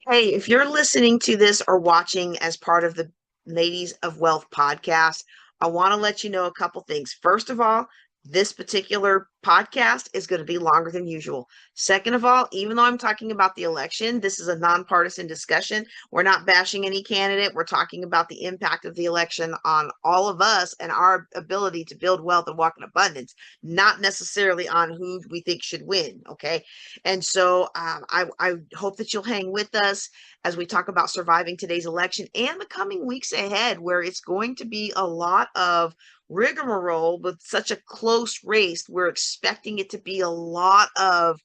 Hey, if you're listening to this or watching as part of the Ladies of Wealth podcast, I want to let you know a couple things. First of all, this particular podcast is going to be longer than usual. Second of all, even though I'm talking about the election, this is a nonpartisan discussion. We're not bashing any candidate. We're talking about the impact of the election on all of us and our ability to build wealth and walk in abundance, not necessarily on who we think should win. Okay. And so I hope that you'll hang with us as we talk about surviving today's election and the coming weeks ahead, where it's going to be a lot of rigmarole with such a close race. We're expecting it to be a lot of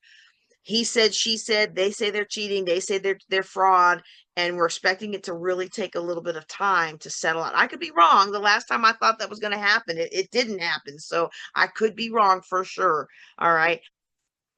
he said, she said, they say they're cheating, they say they're fraud, and we're expecting it to really take a little bit of time to settle out. I could be wrong. The last time I thought that was going to happen, it didn't happen. So I could be wrong for sure. All right.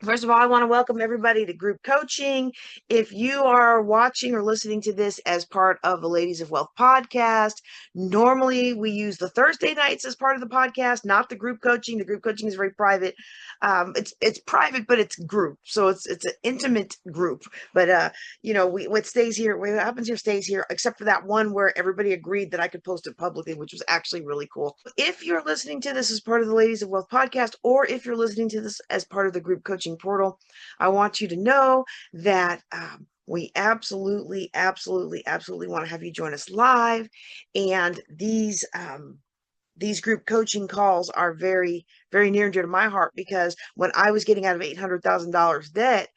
First of all, I want to welcome everybody to group coaching. If you are watching or listening to this as part of the Ladies of Wealth podcast, normally we use the Thursday nights as part of the podcast, not the group coaching. The group coaching is very private. It's private, but it's group, so it's an intimate group. But what stays here, what happens here stays here, except for that one where everybody agreed that I could post it publicly, which was actually really cool. If you're listening to this as part of the Ladies of Wealth podcast, or if you're listening to this as part of the group coaching portal, I want you to know that we absolutely, absolutely, absolutely want to have you join us live. And these group coaching calls are very, very near and dear to my heart because when I was getting out of $800,000 debt,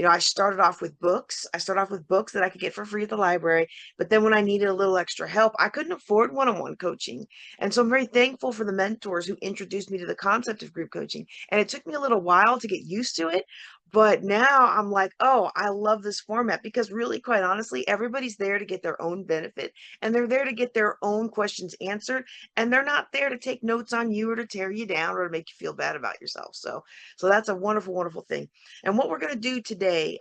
I started off with books. I started off with books that I could get for free at the library. But then when I needed a little extra help, I couldn't afford one-on-one coaching. And so I'm very thankful for the mentors who introduced me to the concept of group coaching. And it took me a little while to get used to it. But now I'm like, oh, I love this format because really, quite honestly, everybody's there to get their own benefit and they're there to get their own questions answered. And they're not there to take notes on you or to tear you down or to make you feel bad about yourself. So that's a wonderful, wonderful thing. And what we're going to do today,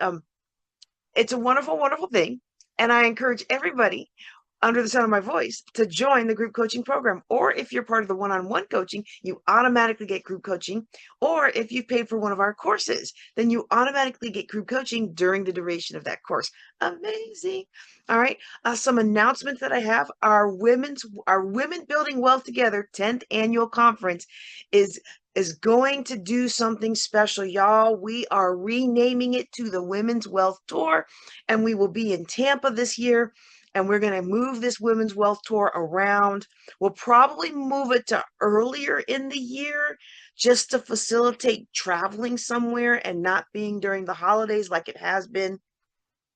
it's a wonderful, wonderful thing. And I encourage everybody under the sound of my voice to join the group coaching program. Or if you're part of the one-on-one coaching, you automatically get group coaching. Or if you've paid for one of our courses, then you automatically get group coaching during the duration of that course. Amazing. All right. Some announcements that I have. Our Women Building Wealth Together 10th annual conference is going to do something special, y'all. We are renaming it to the Women's Wealth Tour, and we will be in Tampa this year. And we're going to move this Women's Wealth Tour around. We'll probably move it to earlier in the year just to facilitate traveling somewhere and not being during the holidays like it has been.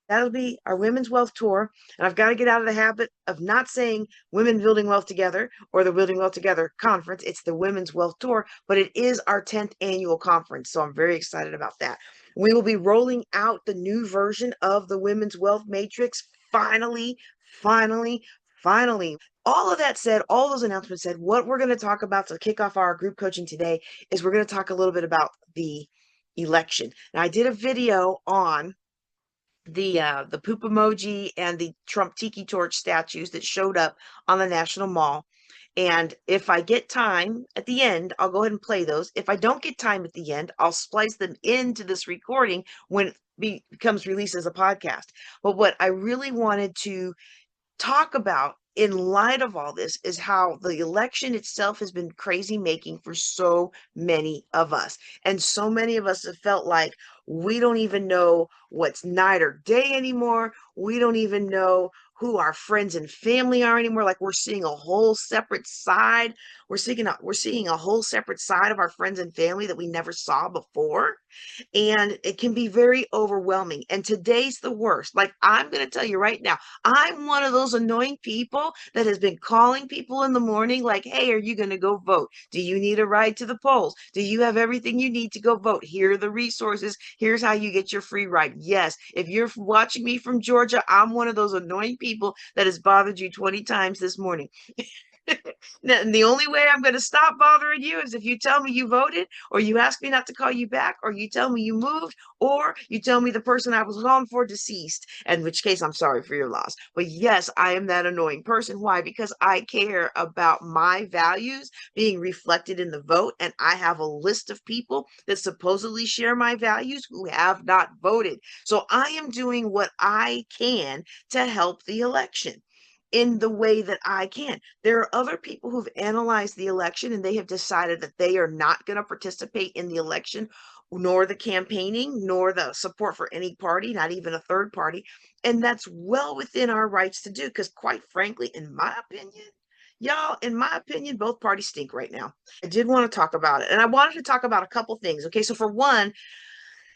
That'll be our Women's Wealth Tour. And I've got to get out of the habit of not saying Women Building Wealth Together or the Building Wealth Together conference. It's the Women's Wealth Tour, but it is our 10th annual conference. So I'm very excited about that. We will be rolling out the new version of the Women's Wealth Matrix. Finally, finally, finally. All of that said, all those announcements said, what we're going to talk about to kick off our group coaching today is we're going to talk a little bit about the election. Now, I did a video on the poop emoji and the Trump tiki torch statues that showed up on the National Mall. And if I get time at the end, I'll go ahead and play those. If I don't get time at the end, I'll splice them into this recording when it becomes released as a podcast. But what I really wanted to talk about in light of all this is how the election itself has been crazy making for so many of us. And so many of us have felt like we don't even know what's night or day anymore. We don't even know who our friends and family are anymore. Like we're seeing a whole separate side. We're seeing a whole separate side of our friends and family that we never saw before. And it can be very overwhelming. And today's the worst. Like I'm going to tell you right now, I'm one of those annoying people that has been calling people in the morning like, hey, are you going to go vote? Do you need a ride to the polls? Do you have everything you need to go vote? Here are the resources. Here's how you get your free ride. Yes, if you're watching me from Georgia, I'm one of those annoying people that has bothered you 20 times this morning. Now, and the only way I'm going to stop bothering you is if you tell me you voted, or you ask me not to call you back, or you tell me you moved, or you tell me the person I was calling for deceased, in which case I'm sorry for your loss. But yes, I am that annoying person. Why? Because I care about my values being reflected in the vote, and I have a list of people that supposedly share my values who have not voted. So I am doing what I can to help the election in the way that I can. There are other people who've analyzed the election and they have decided that they are not going to participate in the election, nor the campaigning, nor the support for any party, not even a third party. And that's well within our rights to do, because quite frankly, in my opinion, y'all, in my opinion, both parties stink right now. I did want to talk about it. And I wanted to talk about a couple things. Okay, so for one,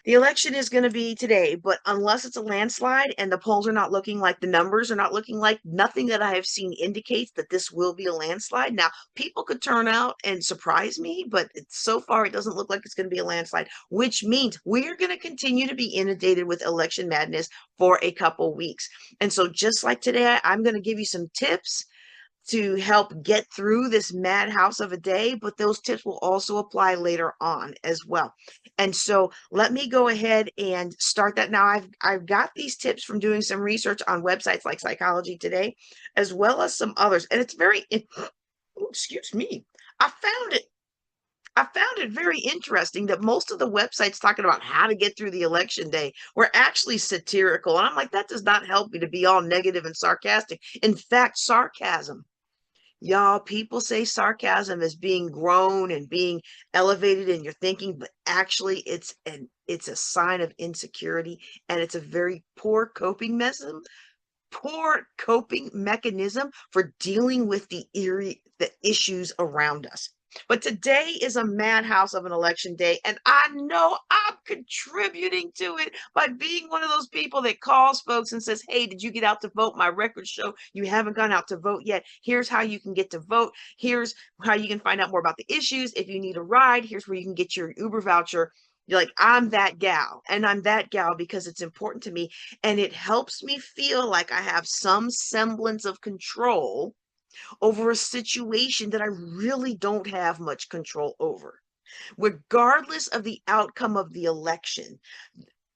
the election is going to be today, but unless it's a landslide and the polls are not looking like, the numbers are not looking like, nothing that I have seen indicates that this will be a landslide. Now, people could turn out and surprise me, but so far it doesn't look like it's going to be a landslide, which means we're going to continue to be inundated with election madness for a couple weeks. And so just like today, I'm going to give you some tips to help get through this madhouse of a day, but those tips will also apply later on as well. And so let me go ahead and start that now. I've got these tips from doing some research on websites like Psychology Today, as well as some others. And it's very, excuse me, I found it. I found it very interesting that most of the websites talking about how to get through the election day were actually satirical. And I'm like, that does not help me to be all negative and sarcastic. In fact, sarcasm, y'all, people say sarcasm is being grown and being elevated in your thinking, but actually it's a sign of insecurity, and it's a very poor coping mechanism for dealing with the issues around us. But today is a madhouse of an election day, and I know I'm contributing to it by being one of those people that calls folks and says, hey, did you get out to vote? My records show you haven't gone out to vote yet. Here's how you can get to vote. Here's how you can find out more about the issues. If you need a ride, here's where you can get your Uber voucher. You're like, I'm that gal, and I'm that gal because it's important to me, and it helps me feel like I have some semblance of control over a situation that I really don't have much control over. Regardless of the outcome of the election,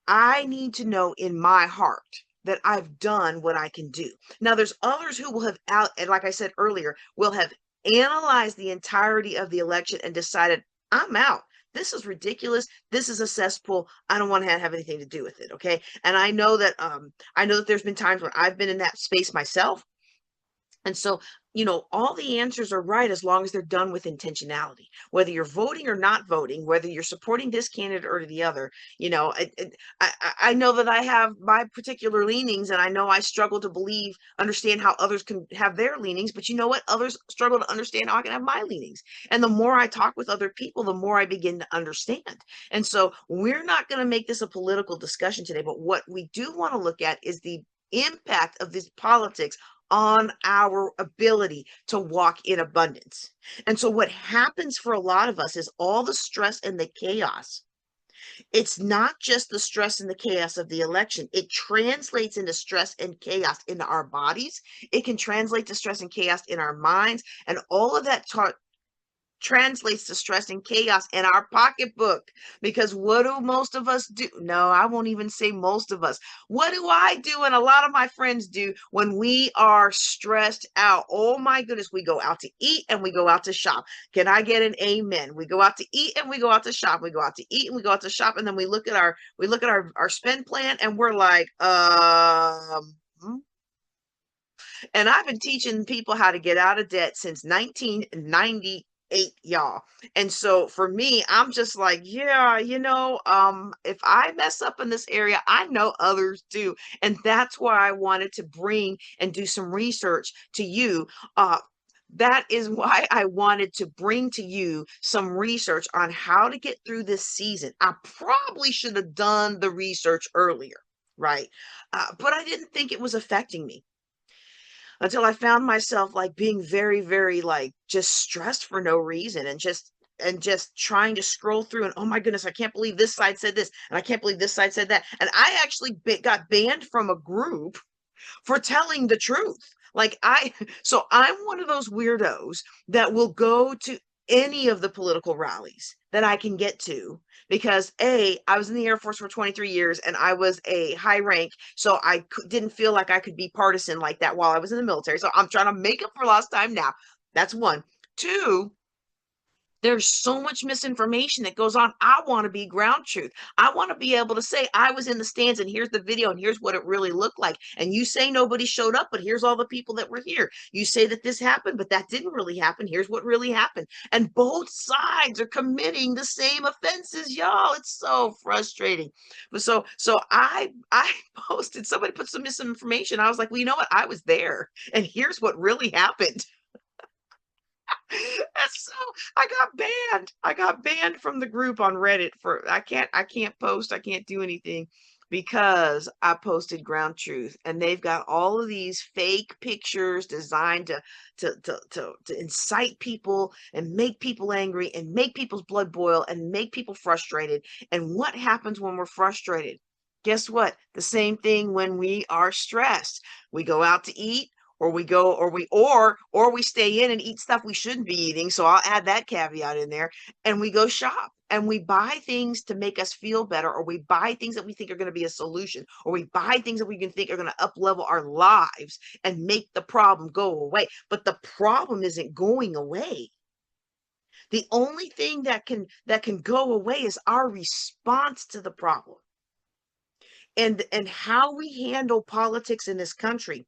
I need to know in my heart that I've done what I can do. Now, there's others who will have and like I said earlier, will have analyzed the entirety of the election and decided, I'm out. This is ridiculous. This is a cesspool. I don't want to have anything to do with it. Okay. And I know that there's been times when I've been in that space myself. And so, all the answers are right as long as they're done with intentionality. Whether you're voting or not voting, whether you're supporting this candidate or the other, I know that I have my particular leanings, and I know I struggle to understand how others can have their leanings. But you know what? Others struggle to understand how I can have my leanings. And the more I talk with other people, the more I begin to understand. And so, we're not going to make this a political discussion today, but what we do want to look at is the impact of this politics on our ability to walk in abundance. And so, what happens for a lot of us is all the stress and the chaos. It's not just the stress and the chaos of the election. It translates into stress and chaos in our bodies. It can translate to stress and chaos in our minds. And all of that translates to stress and chaos in our pocketbook. Because what do most of us do? No, I won't even say most of us. What do I do and a lot of my friends do when we are stressed out? Oh my goodness, we go out to eat and we go out to shop. Can I get an amen? We go out to eat and we go out to shop. We go out to eat and we go out to shop, and then we look at our spend plan and we're like, and I've been teaching people how to get out of debt since 1998, y'all. And so for me, I'm just like, yeah, if I mess up in this area, I know others do. And that's why I wanted to bring and do some research to you. That is why I wanted to bring to you some research on how to get through this season. I probably should have done the research earlier, right? But I didn't think it was affecting me until I found myself like being very, very like just stressed for no reason, and just trying to scroll through, and oh my goodness, I can't believe this side said this, and I can't believe this side said that. And I actually got banned from a group for telling the truth. Like so I'm one of those weirdos that will go to any of the political rallies that I can get to because I was in the Air Force for 23 years and I was a high rank, so I didn't feel like I could be partisan like that while I was in the military. So I'm trying to make up for lost time now. That's one. Two, there's so much misinformation that goes on. I want to be ground truth. I want to be able to say, I was in the stands and here's the video and here's what it really looked like. And you say nobody showed up, but here's all the people that were here. You say that this happened, but that didn't really happen. Here's what really happened. And both sides are committing the same offenses, y'all. It's so frustrating. But so I posted, somebody put some misinformation. I was like, well, you know what? I was there. And here's what really happened. And so I got banned. I got banned from the group on Reddit for I can't post, I can't do anything because I posted ground truth. And they've got all of these fake pictures designed to incite people and make people angry and make people's blood boil and make people frustrated. And what happens when we're frustrated? Guess what? The same thing when we are stressed. We go out to eat, or we go or we stay in and eat stuff we shouldn't be eating, so I'll add that caveat in there, and we go shop and we buy things to make us feel better, or we buy things that we think are going to be a solution, or we buy things that we can think are going to up level our lives and make the problem go away. But the problem isn't going away. The only thing that can go away is our response to the problem, and how we handle politics in this country.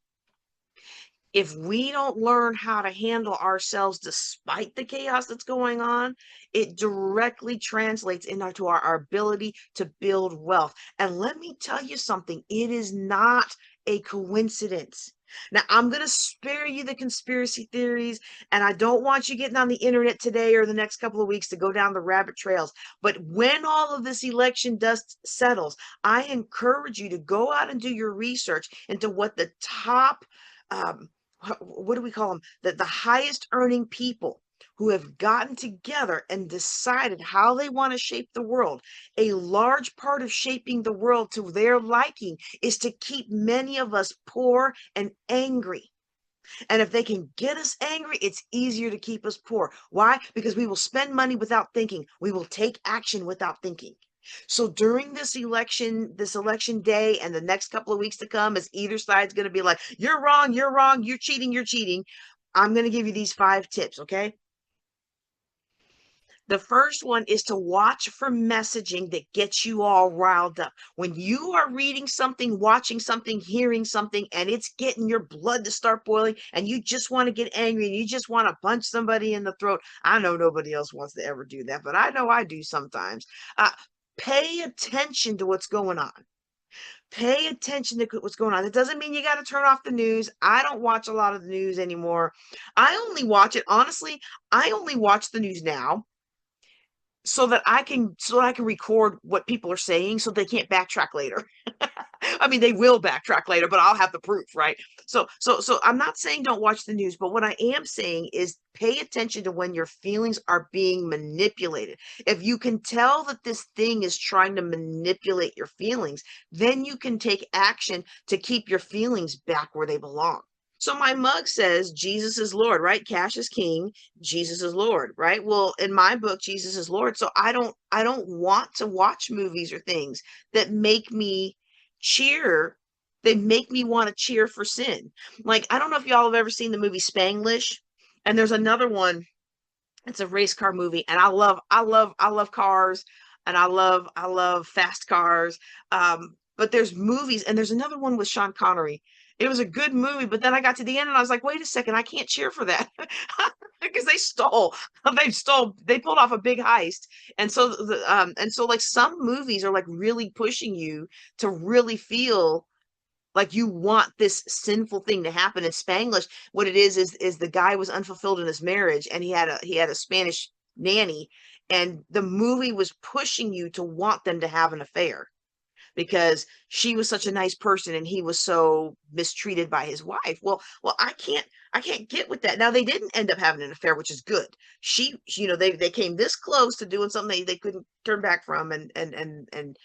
If we don't learn how to handle ourselves despite the chaos that's going on, it directly translates into our ability to build wealth. And let me tell you something, it is not a coincidence. Now, I'm going to spare you the conspiracy theories, and I don't want you getting on the internet today or the next couple of weeks to go down the rabbit trails. But when all of this election dust settles, I encourage you to go out and do your research into what the top um, what do we call them? The highest earning people who have gotten together and decided how they want to shape the world. A large part of shaping the world to their liking is to keep many of us poor and angry. And if they can get us angry, it's easier to keep us poor. Why? Because we will spend money without thinking. We will take action without thinking. So during this election day and the next couple of weeks to come, as either side's going to be like, you're wrong, you're cheating, I'm going to give you these 5 tips, okay? The first one is to watch for messaging that gets you all riled up. When you are reading something, watching something, hearing something, and it's getting your blood to start boiling, and you just want to get angry and you just want to punch somebody in the throat. I know nobody else wants to ever do that, but I know I do sometimes. Pay attention to what's going on. Pay attention to what's going on. It doesn't mean you got to turn off the news. I don't watch a lot of the news anymore. I only watch it, honestly, I only watch the news now so that I can record what people are saying so they can't backtrack later. I mean, they will backtrack later, but I'll have the proof, right? So I'm not saying don't watch the news, but what I am saying is pay attention to when your feelings are being manipulated. If you can tell that this thing is trying to manipulate your feelings, then you can take action to keep your feelings back where they belong. So my mug says Jesus is Lord, right? Cash is king, Jesus is Lord, right? Well, in my book, Jesus is Lord. So I don't want to watch movies or things that make me cheer. They make me want to cheer for sin. Like, I don't know if y'all have ever seen the movie Spanglish. And there's another one, it's a race car movie, and I love cars, and I love fast cars. But there's movies, and there's another one with Sean Connery. It was a good movie, but then I got to the end and I was like, wait a second, I can't cheer for that because they pulled off a big heist. And so like some movies are like really pushing you to really feel like you want this sinful thing to happen. In Spanglish, what it is the guy was unfulfilled in his marriage, and he had a Spanish nanny, and the movie was pushing you to want them to have an affair because she was such a nice person and he was so mistreated by his wife. Well, I can't get with that. Now they didn't end up having an affair, which is good. They came this close to doing something they couldn't turn back from, and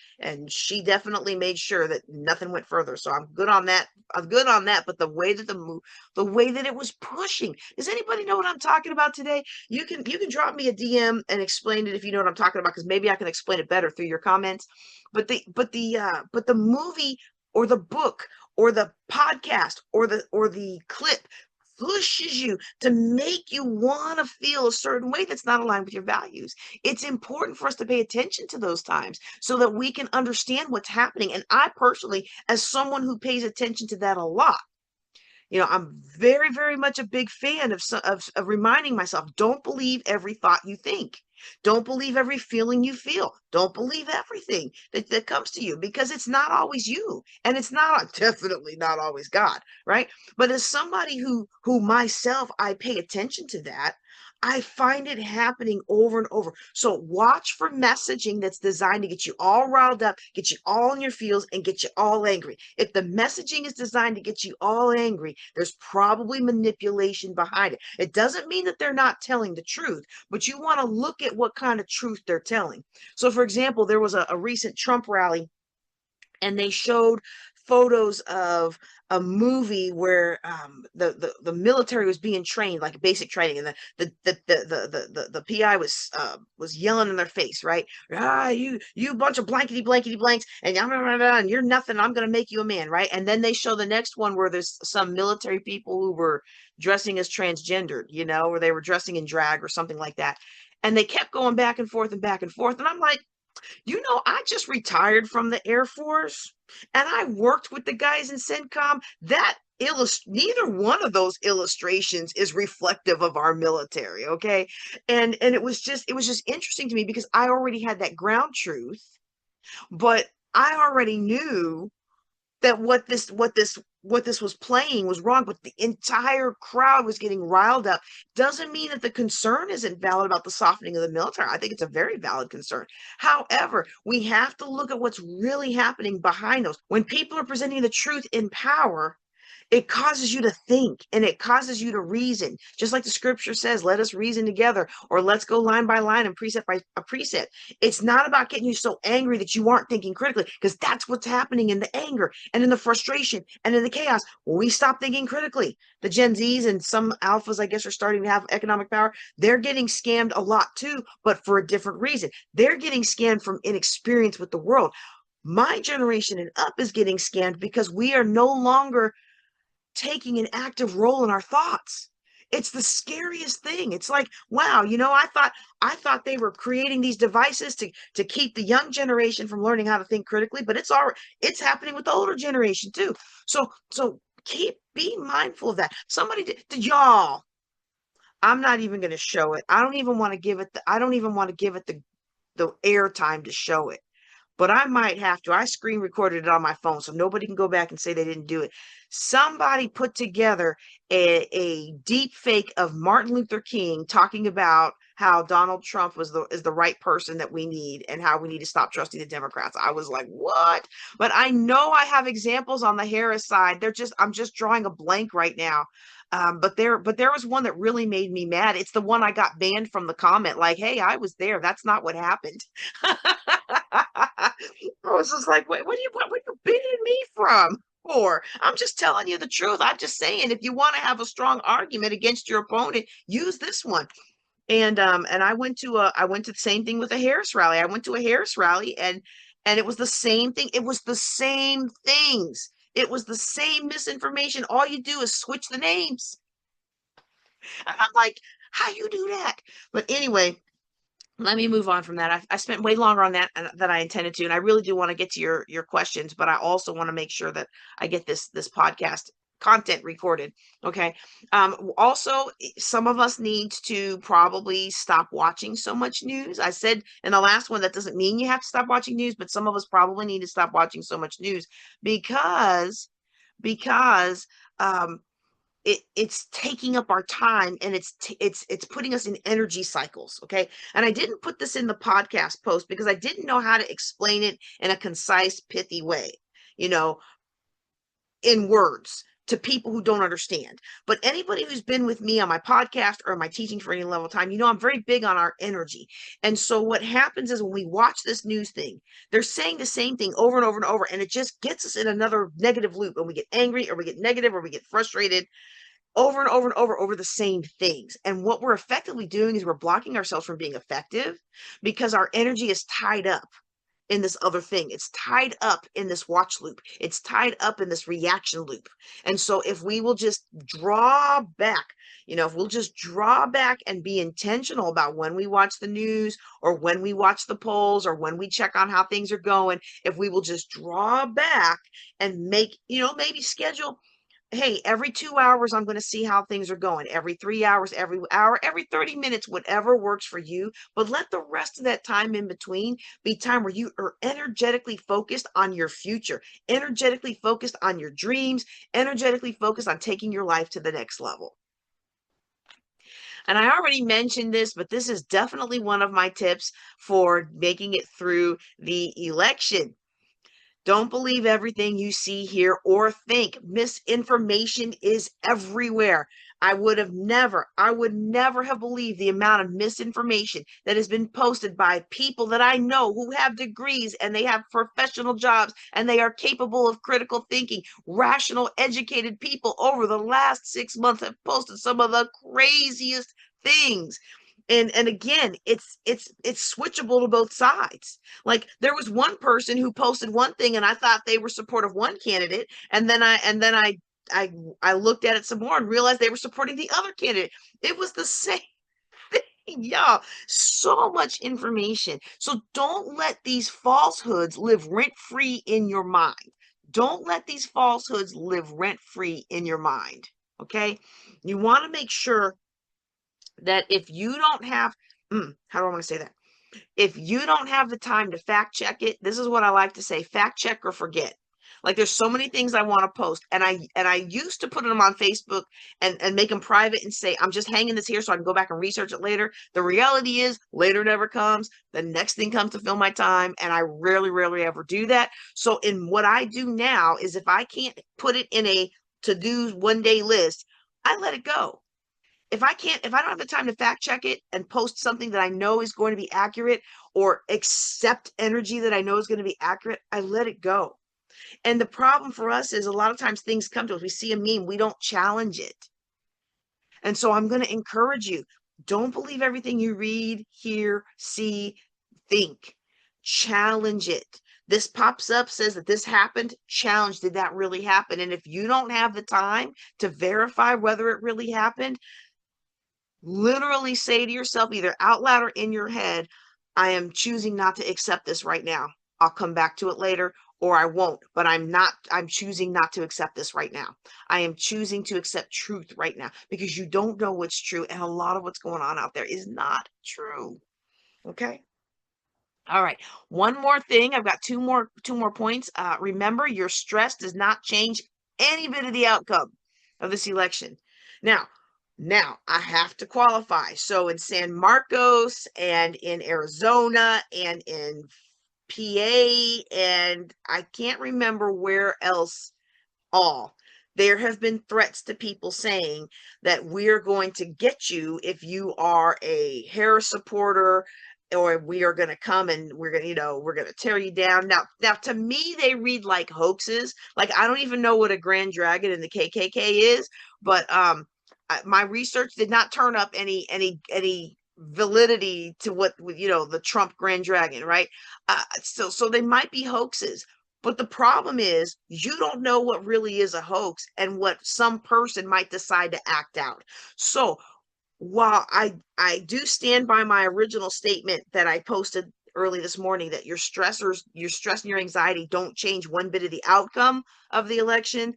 she definitely made sure that nothing went further. So I'm good on that. I'm good on that. But the way that the way that it was pushing, does anybody know what I'm talking about today? You can drop me a DM and explain it if you know what I'm talking about, because maybe I can explain it better through your comments. But the movie or the book or the podcast or the clip pushes you to make you want to feel a certain way that's not aligned with your values. It's important for us to pay attention to those times so that we can understand what's happening. And I personally, as someone who pays attention to that a lot, I'm very, very much a big fan of reminding myself, don't believe every thought you think. Don't believe every feeling you feel. Don't believe everything that comes to you, because it's not always you. And it's not definitely not always God, right? But as somebody who myself, I pay attention to that, I find it happening over and over. So watch for messaging that's designed to get you all riled up, get you all in your feels, and get you all angry. If the messaging is designed to get you all angry, there's probably manipulation behind it. It doesn't mean that they're not telling the truth, but you want to look at what kind of truth they're telling. So, for example, there was a recent Trump rally, and they showed photos of a movie where the military was being trained, like basic training, and the PI was yelling in their face, right? You bunch of blankety blankety blanks, and you're nothing. I'm gonna make you a man, right? And then they show the next one where there's some military people who were dressing as transgendered, or they were dressing in drag or something like that, and they kept going back and forth and back and forth, and I'm like, I just retired from the Air Force, and I worked with the guys in CENTCOM. Neither one of those illustrations is reflective of our military, okay? And it was just interesting to me, because I already had that ground truth, but I already knew that what this was playing was wrong, but the entire crowd was getting riled up. Doesn't mean that the concern isn't valid about the softening of the military. I think it's a very valid concern. However, we have to look at what's really happening behind those. When people are presenting the truth in power, it causes you to think, and it causes you to reason. Just like the scripture says, let us reason together, or let's go line by line and precept by a precept. It's not about getting you so angry that you aren't thinking critically, because that's what's happening in the anger and in the frustration and in the chaos. When we stop thinking critically, the Gen Zs and some alphas, I guess, are starting to have economic power. They're getting scammed a lot too, but for a different reason. They're getting scammed from inexperience with the world. My generation and up is getting scammed because we are no longer taking an active role in our thoughts. It's the scariest thing. It's like, wow, I thought they were creating these devices to keep the young generation from learning how to think critically, but it's happening with the older generation too. So be mindful of that. Somebody did y'all. I'm not even going to show it. I don't even want to give it the airtime to show it, but I might have to. I screen recorded it on my phone so nobody can go back and say they didn't do it. Somebody put together a deep fake of Martin Luther King talking about how Donald Trump is the right person that we need, and how we need to stop trusting the Democrats. I was like, what? But I know I have examples on the Harris side. I'm just drawing a blank right now. But there was one that really made me mad. It's the one I got banned from the comment, like, hey, I was there. That's not what happened. I was just like, wait, what are you banning me from? For? I'm just telling you the truth. I'm just saying, if you want to have a strong argument against your opponent, use this one. And I went to the same thing with a Harris rally. I went to a Harris rally, and it was the same thing. It was the same things. It was the same misinformation. All you do is switch the names. And I'm like, how you do that? But anyway, let me move on from that. I spent way longer on that than I intended to, and I really do want to get to your questions, but I also want to make sure that I get this podcast content recorded. Okay. Also, some of us need to probably stop watching so much news. I said in the last one, that doesn't mean you have to stop watching news, but some of us probably need to stop watching so much news, because um it's taking up our time, and it's putting us in energy cycles. Okay. And I didn't put this in the podcast post because I didn't know how to explain it in a concise, pithy way, you know in words, to people who don't understand. But anybody who's been with me on my podcast or my teaching for any level of time, I'm very big on our energy. And so what happens is when we watch this news thing, they're saying the same thing over and over and over, and it just gets us in another negative loop, and we get angry or we get negative or we get frustrated over and over and over the same things. And what we're effectively doing is we're blocking ourselves from being effective because our energy is tied up in this other thing. It's tied up in this watch loop. It's tied up in this reaction loop. And so if we will just draw back, if we'll just draw back and be intentional about when we watch the news or when we watch the polls or when we check on how things are going, if we will just draw back and make, maybe schedule, hey, every 2 hours, I'm going to see how things are going. Every 3 hours, every hour, every 30 minutes, whatever works for you. But let the rest of that time in between be time where you are energetically focused on your future, energetically focused on your dreams, energetically focused on taking your life to the next level. And I already mentioned this, but this is definitely one of my tips for making it through the election. Don't believe everything you see, hear, or think. Misinformation is everywhere. I would never have believed the amount of misinformation that has been posted by people that I know who have degrees and they have professional jobs and they are capable of critical thinking. Rational, educated people over the last 6 months have posted some of the craziest things. And again, it's switchable to both sides. Like there was one person who posted one thing and I thought they were supportive of one candidate, and then I looked at it some more and realized they were supporting the other candidate. It was the same thing, y'all. So much information. So don't let these falsehoods live rent-free in your mind. Don't let these falsehoods live rent-free in your mind. Okay? You want to make sure that if you don't have, how do I want to say that? If you don't have the time to fact check it, this is what I like to say: fact check or forget. Like there's so many things I want to post, and I used to put them on Facebook and make them private and say, I'm just hanging this here so I can go back and research it later. The reality is later never comes. The next thing comes to fill my time, and I rarely ever do that. So in what I do now is if I can't put it in a to-do one day list, I let it go. If I don't have the time to fact check it and post something that I know is going to be accurate or accept energy that I know is going to be accurate, I let it go. And the problem for us is a lot of times things come to us. We see a meme, we don't challenge it. And so I'm going to encourage you, don't believe everything you read, hear, see, think. Challenge it. This pops up, says that this happened. Challenge, did that really happen? And if you don't have the time to verify whether it really happened, literally say to yourself, either out loud or in your head, I am choosing not to accept this right now. I'll come back to it later, or I won't, but I'm choosing not to accept this right now. I am choosing to accept truth right now, because you don't know what's true. And a lot of what's going on out there is not true. Okay. All right. One more thing. I've got two more points. Remember, your stress does not change any bit of the outcome of this election. Now, I have to qualify. So in San Marcos and in Arizona and in PA, and I can't remember where else all, there have been threats to people saying that we're going to get you if you are a Harris supporter, or we are going to come and we're going to, we're going to tear you down. Now to me, they read like hoaxes. Like, I don't even know what a Grand Dragon in the KKK is, but my research did not turn up any validity to what, the Trump Grand Dragon, right? So they might be hoaxes. But the problem is, you don't know what really is a hoax and what some person might decide to act out. So while I do stand by my original statement that I posted early this morning, that your stress and your anxiety don't change one bit of the outcome of the election,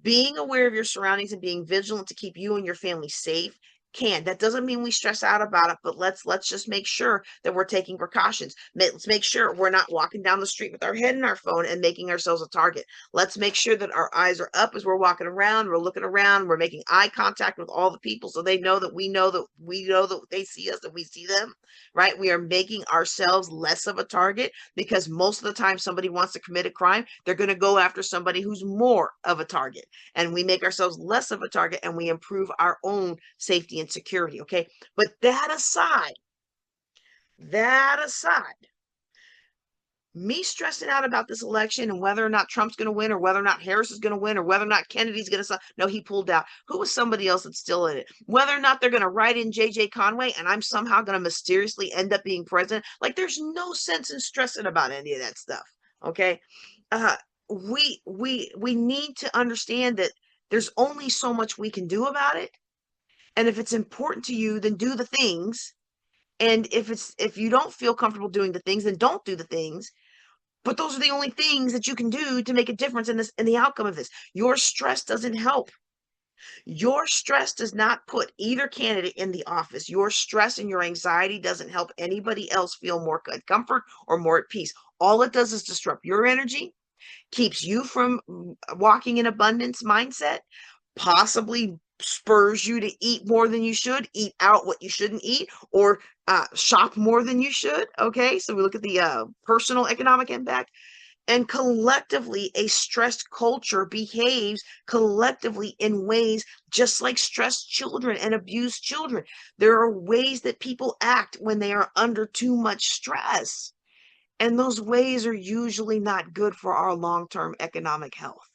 being aware of your surroundings and being vigilant to keep you and your family safe can. That doesn't mean we stress out about it, but let's just make sure that we're taking precautions. Let's make sure we're not walking down the street with our head in our phone and making ourselves a target. Let's make sure that our eyes are up as we're walking around, we're looking around, we're making eye contact with all the people so they know that we know that they see us and we see them, right? We are making ourselves less of a target because most of the time somebody wants to commit a crime, they're going to go after somebody who's more of a target. And we make ourselves less of a target and we improve our own safety and security. Okay. But that aside, me stressing out about this election and whether or not Trump's going to win or whether or not Harris is going to win or whether or not Kennedy's going to, no, he pulled out. Who was somebody else that's still in it? Whether or not they're going to write in JJ Conway and I'm somehow going to mysteriously end up being president. Like there's no sense in stressing about any of that stuff. Okay. Uh, we need to understand that there's only so much we can do about it. And if it's important to you, then do the things. And if you don't feel comfortable doing the things, then don't do the things. But those are the only things that you can do to make a difference in the outcome of this. Your stress doesn't help. Your stress does not put either candidate in the office. Your stress and your anxiety doesn't help anybody else feel more comfort or more at peace. All it does is disrupt your energy, keeps you from walking in abundance mindset, possibly spurs you to eat more than you should, eat out what you shouldn't eat, or shop more than you should. Okay, so we look at the personal economic impact. And collectively, a stressed culture behaves collectively in ways just like stressed children and abused children. There are ways that people act when they are under too much stress. And those ways are usually not good for our long-term economic health.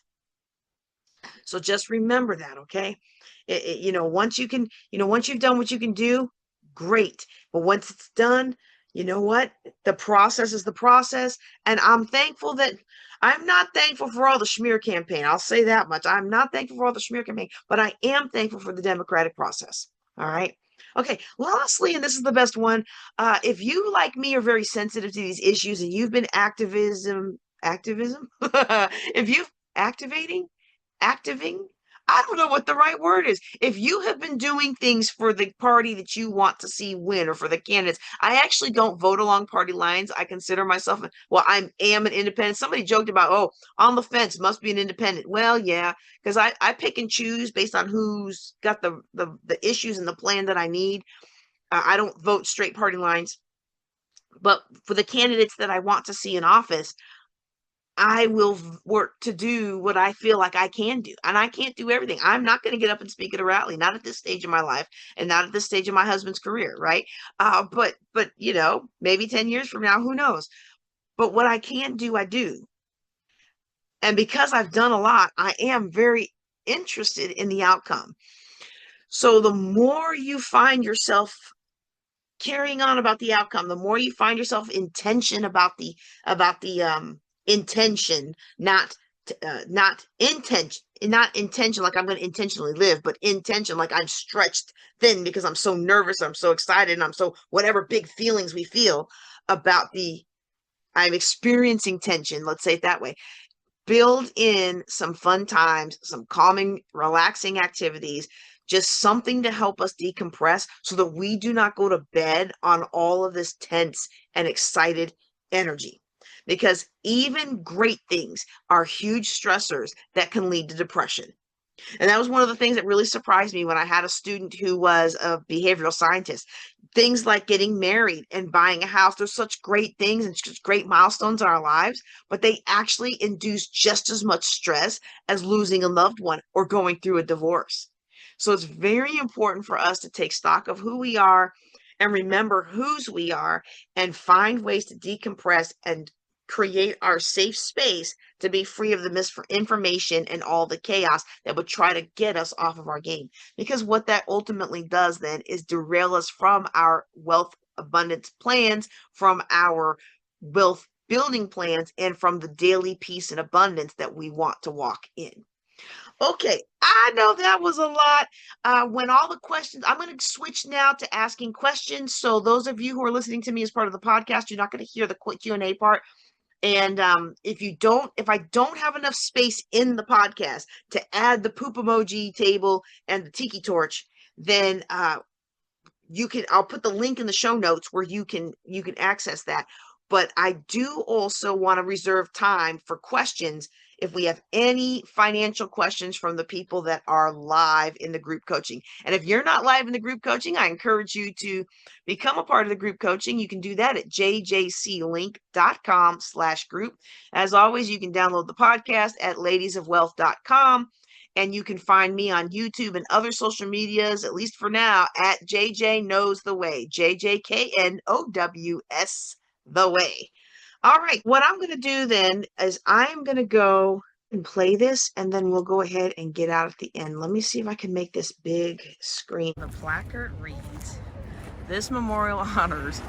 So just remember that, okay? Once you've done what you can do, great. But once it's done, you know what? The process is the process. And I'm not thankful for all the smear campaign. I'll say that much. I'm not thankful for all the smear campaign, but I am thankful for the democratic process. All right. Okay. Lastly, and this is the best one. If you, like me, are very sensitive to these issues and you've been activism, if you've activating, activing, I don't know what the right word is. If you have been doing things for the party that you want to see win or for the candidates, I actually don't vote along party lines. I consider myself, well, I am an independent. Somebody joked about, oh, on the fence must be an independent. Well, yeah, because I pick and choose based on who's got the issues and the plan that I need. I don't vote straight party lines. But for the candidates that I want to see in office, I will work to do what I feel like I can do. And I can't do everything. I'm not going to get up and speak at a rally, not at this stage of my life and not at this stage of my husband's career, right? But maybe 10 years from now, who knows? But what I can do, I do. And because I've done a lot, I am very interested in the outcome. So the more you find yourself carrying on about the outcome, the more you find yourself intention about the intention, not intention like I'm going to intentionally live, but intention like I'm stretched thin because I'm so nervous, I'm so excited, and I'm so whatever big feelings we feel about I'm experiencing tension, let's say it that way. Build in some fun times, some calming, relaxing activities, just something to help us decompress so that we do not go to bed on all of this tense and excited energy. Because even great things are huge stressors that can lead to depression. And that was one of the things that really surprised me when I had a student who was a behavioral scientist. Things like getting married and buying a house, there's such great things and such great milestones in our lives, but they actually induce just as much stress as losing a loved one or going through a divorce. So it's very important for us to take stock of who we are and remember whose we are and find ways to decompress and create our safe space to be free of the misinformation and all the chaos that would try to get us off of our game. Because what that ultimately does then is derail us from our wealth abundance plans, from our wealth building plans, and from the daily peace and abundance that we want to walk in. Okay, I know that was a lot. When all the questions, I'm going to switch now to asking questions. So those of you who are listening to me as part of the podcast, you're not going to hear the quick Q&A part. And if I don't have enough space in the podcast to add the poop emoji table and the tiki torch, then I'll put the link in the show notes where you can access that. But I do also want to reserve time for questions if we have any financial questions from the people that are live in the group coaching. And if you're not live in the group coaching, I encourage you to become a part of the group coaching. You can do that at jjclink.com/group. As always, you can download the podcast at ladiesofwealth.com. And you can find me on YouTube and other social medias, at least for now, at JJ Knows the Way. JJKNOWS the way. All right, what I'm going to do then is I'm going to go and play this, and then we'll go ahead and get out at the end. Let me see if I can make this big screen. The placard reads, "This memorial honors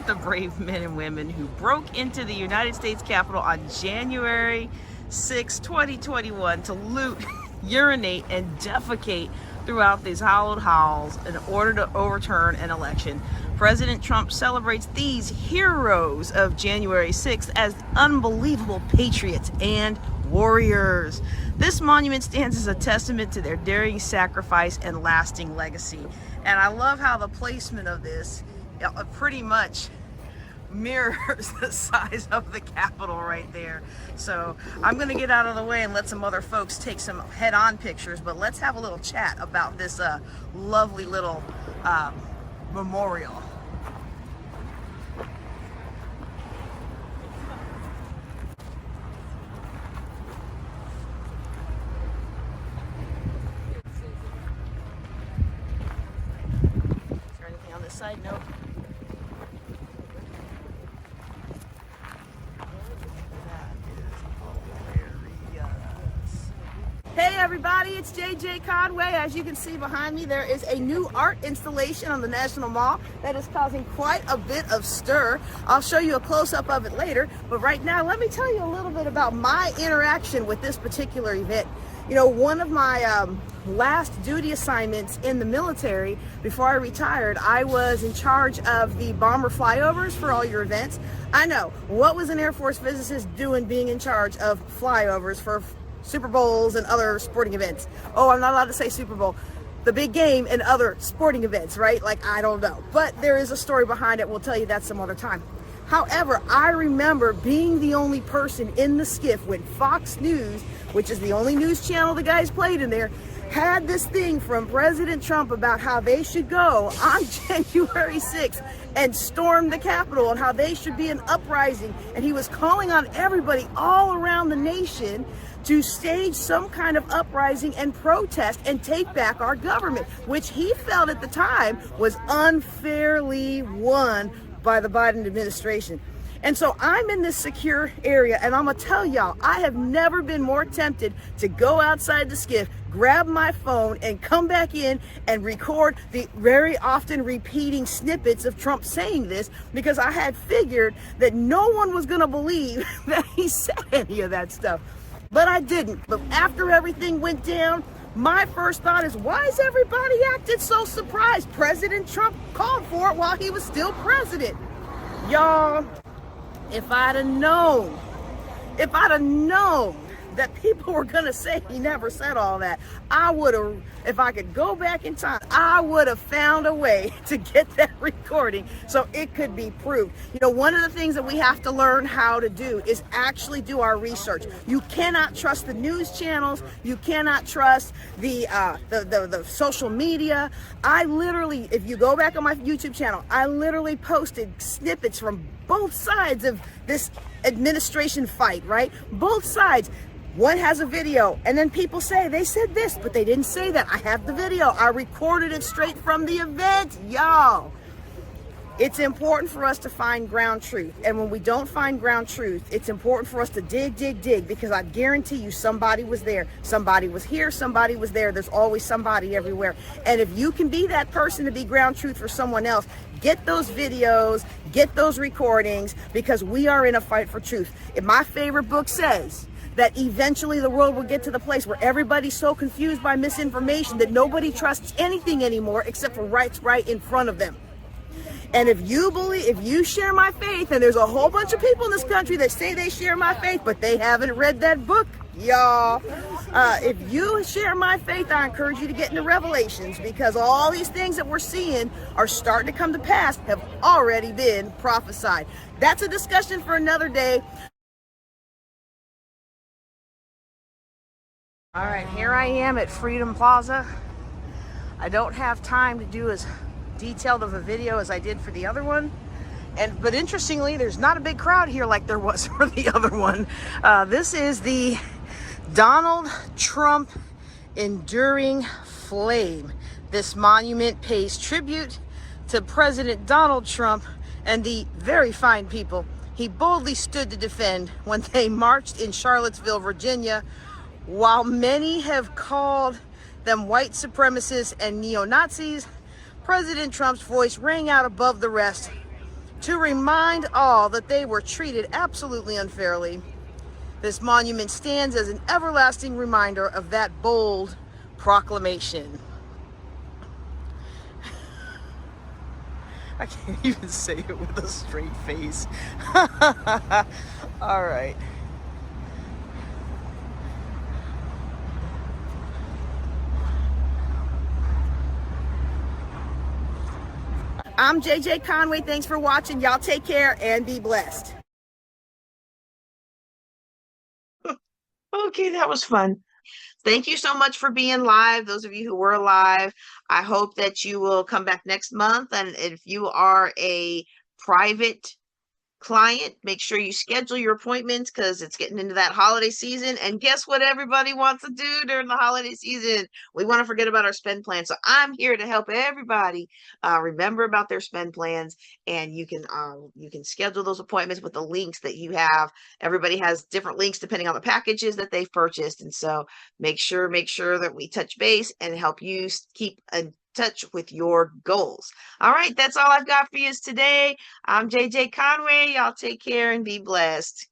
the brave men and women who broke into the United States Capitol on January 6, 2021 to loot, urinate, and defecate throughout these hallowed halls in order to overturn an election. President Trump celebrates these heroes of January 6th as unbelievable patriots and warriors. This monument stands as a testament to their daring sacrifice and lasting legacy." And I love how the placement of this pretty much mirrors the size of the Capitol right there. So I'm going to get out of the way and let some other folks take some head-on pictures, but let's have a little chat about this lovely little memorial. Is there anything on this side? Nope. Hey everybody, it's JJ Conway. As you can see behind me, there is a new art installation on the National Mall that is causing quite a bit of stir. I'll show you a close-up of it later, but right now let me tell you a little bit about my interaction with this particular event. You know, one of my last duty assignments in the military before I retired, I was in charge of the bomber flyovers for all your events. I know, what was an Air Force physicist doing being in charge of flyovers for Super Bowls and other sporting events? Oh, I'm not allowed to say Super Bowl. The big game and other sporting events, right? Like, I don't know. But there is a story behind it. We'll tell you that some other time. However, I remember being the only person in the skiff when Fox News, which is the only news channel the guys played in there, had this thing from President Trump about how they should go on January 6th and storm the Capitol and how they should be an uprising. And he was calling on everybody all around the nation to stage some kind of uprising and protest and take back our government, which he felt at the time was unfairly won by the Biden administration. And so I'm in this secure area, and I'm gonna tell y'all, I have never been more tempted to go outside the skiff, grab my phone, and come back in and record the very often repeating snippets of Trump saying this, because I had figured that no one was gonna believe that he said any of that stuff. But I didn't. But after everything went down, my first thought is, why is everybody acting so surprised? President Trump called for it while he was still president. Y'all, if I'd have known that people were gonna say he never said all that, I would have, if I could go back in time, I would have found a way to get that recording so it could be proved. You know, one of the things that we have to learn how to do is actually do our research. You cannot trust the news channels. You cannot trust the social media. I literally, if you go back on my YouTube channel, I literally posted snippets from both sides of this administration fight, right? Both sides. One has a video, and then people say they said this, but they didn't say that. I have the video. I recorded it straight from the event, y'all. It's important for us to find ground truth. And when we don't find ground truth, it's important for us to dig, because I guarantee you somebody was there. Somebody was here, somebody was there. There's always somebody everywhere. And if you can be that person to be ground truth for someone else, get those videos, get those recordings, because we are in a fight for truth. And my favorite book says that eventually the world will get to the place where everybody's so confused by misinformation that nobody trusts anything anymore except for what's right in front of them. And if you share my faith, and there's a whole bunch of people in this country that say they share my faith, but they haven't read that book, y'all. If you share my faith, I encourage you to get into Revelations, because all these things that we're seeing are starting to come to pass, have already been prophesied. That's a discussion for another day. All right, here I am at Freedom Plaza. I don't have time to do as detailed of a video as I did for the other one. But interestingly, there's not a big crowd here like there was for the other one. This is the Donald Trump Enduring Flame. This monument pays tribute to President Donald Trump and the very fine people he boldly stood to defend when they marched in Charlottesville, Virginia. While many have called them white supremacists and neo-Nazis, President Trump's voice rang out above the rest to remind all that they were treated absolutely unfairly. This monument stands as an everlasting reminder of that bold proclamation. I can't even say it with a straight face. All right. I'm JJ Conway. Thanks for watching. Y'all take care and be blessed. Okay, that was fun. Thank you so much for being live. Those of you who were alive, I hope that you will come back next month. And if you are a private client, make sure you schedule your appointments, because it's getting into that holiday season. And guess what everybody wants to do during the holiday season? We want to forget about our spend plan. So I'm here to help everybody remember about their spend plans, and you can schedule those appointments with the links that you have. Everybody has different links depending on the packages that they've purchased, and so make sure that we touch base and help you keep in touch with your goals. All right, that's all I've got for you today. I'm JJ Conway. Y'all take care and be blessed.